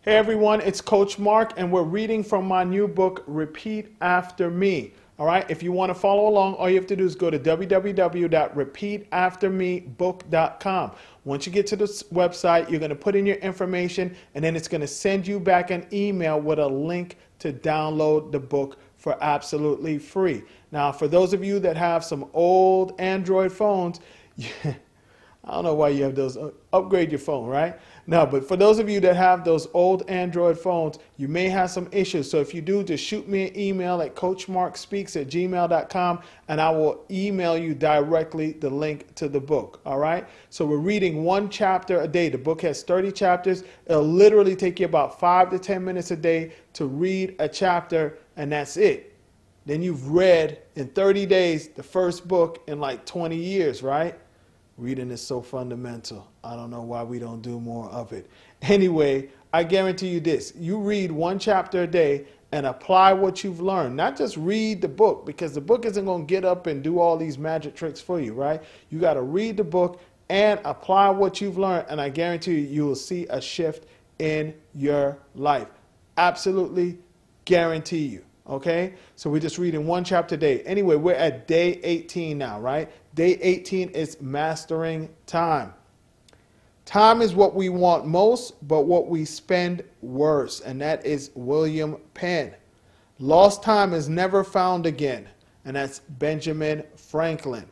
Hey everyone, it's Coach Mark and we're reading from my new book, Repeat After Me. All right, if you want to follow along, all you have to do is go to www.repeataftermebook.com. Once you get to this website, you're going to put in your information and then it's going to send you back an email with a link to download the book for absolutely free. Now, for those of you that have some old Android phones, I don't know why you have those. Upgrade your phone, right? No, but for those of you that have those old Android phones, you may have some issues. So if you do, just shoot me an email at coachmarkspeaks@gmail.com and I will email you directly the link to the book. All right? So we're reading one chapter a day. The book has 30 chapters. It'll literally take you about 5 to 10 minutes a day to read a chapter, and that's it. Then you've read in 30 days the first book in like 20 years, right? Reading is so fundamental. I don't know why we don't do more of it. Anyway, I guarantee you this. You read one chapter a day and apply what you've learned. Not just read the book, because the book isn't going to get up and do all these magic tricks for you, right? You got to read the book and apply what you've learned, and I guarantee you, you will see a shift in your life. Absolutely guarantee you. Okay, so we're just reading one chapter a day. Anyway, we're at day 18 now, right? Day 18 is mastering time. Time is what we want most, but what we spend worse. And that is William Penn. Lost time is never found again. And that's Benjamin Franklin.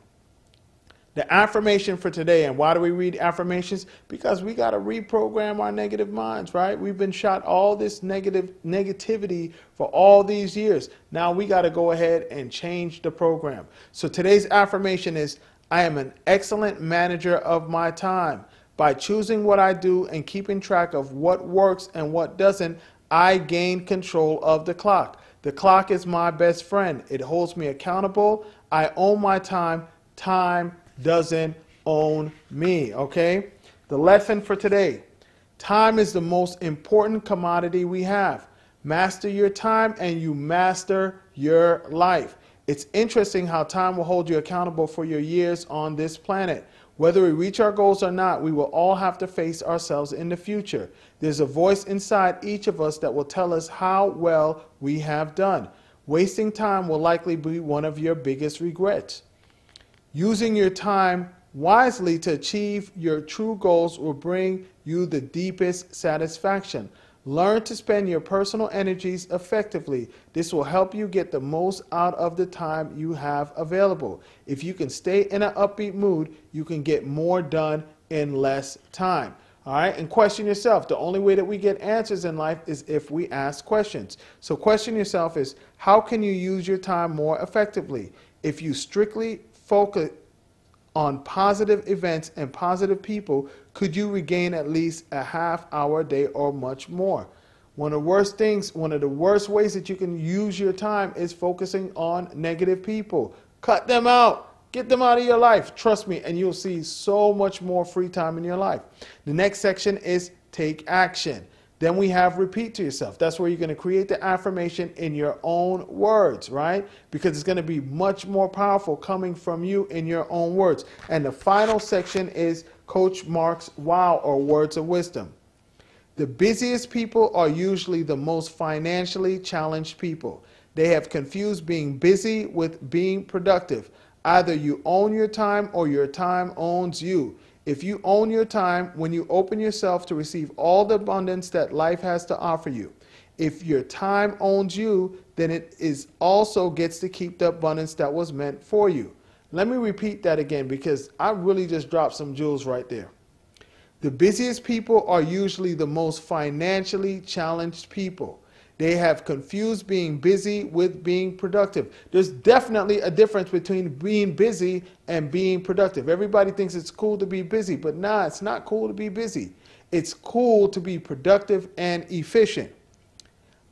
The affirmation for today, and why do we read affirmations? Because we got to reprogram our negative minds, right? We've been shot all this negativity for all these years. Now we got to go ahead and change the program. So today's affirmation is, I am an excellent manager of my time. By choosing what I do and keeping track of what works and what doesn't, I gain control of the clock. The clock is my best friend. It holds me accountable. I own my time. Time doesn't own me, okay? The lesson for today. Time is the most important commodity we have. Master your time and you master your life. It's interesting how time will hold you accountable for your years on this planet. Whether we reach our goals or not, we will all have to face ourselves in the future. There's a voice inside each of us that will tell us how well we have done. Wasting time will likely be one of your biggest regrets. Using your time wisely to achieve your true goals will bring you the deepest satisfaction. Learn to spend your personal energies effectively. This will help you get the most out of the time you have available. If you can stay in an upbeat mood, you can get more done in less time. All right, and question yourself. The only way that we get answers in life is if we ask questions. So question yourself is, how can you use your time more effectively? If you strictly focus on positive events and positive people, could you regain at least a half hour a day or much more? One of the worst ways that you can use your time is focusing on negative people. Cut them out. Get them out of your life. Trust me, and you'll see so much more free time in your life. The next section is take action. Then we have repeat to yourself. That's where you're going to create the affirmation in your own words, right? Because it's going to be much more powerful coming from you in your own words. And the final section is Coach Mark's Wow, or Words of Wisdom. The busiest people are usually the most financially challenged people. They have confused being busy with being productive. Either you own your time or your time owns you. If you own your time, when you open yourself to receive all the abundance that life has to offer you. If your time owns you, then it is also gets to keep the abundance that was meant for you. Let me repeat that again, because I really just dropped some jewels right there. The busiest people are usually the most financially challenged people. They have confused being busy with being productive. There's definitely a difference between being busy and being productive. Everybody thinks it's cool to be busy, but nah, it's not cool to be busy. It's cool to be productive and efficient.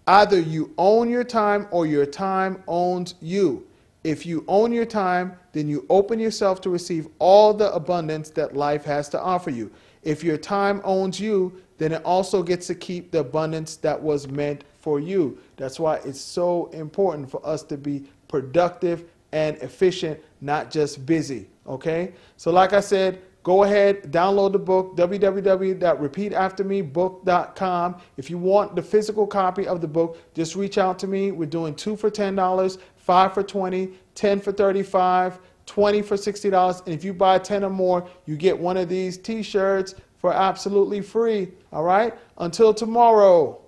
Either you own your time or your time owns you. If you own your time, then you open yourself to receive all the abundance that life has to offer you. If your time owns you, then it also gets to keep the abundance that was meant for you. That's why it's so important for us to be productive and efficient, not just busy. Okay? So like I said, go ahead, download the book, www.repeataftermebook.com. If you want the physical copy of the book, just reach out to me. We're doing 2 for $10, 5 for $20, 10 for $35, 20 for $60. And if you buy 10 or more, you get one of these t-shirts for absolutely free. All right? Until tomorrow.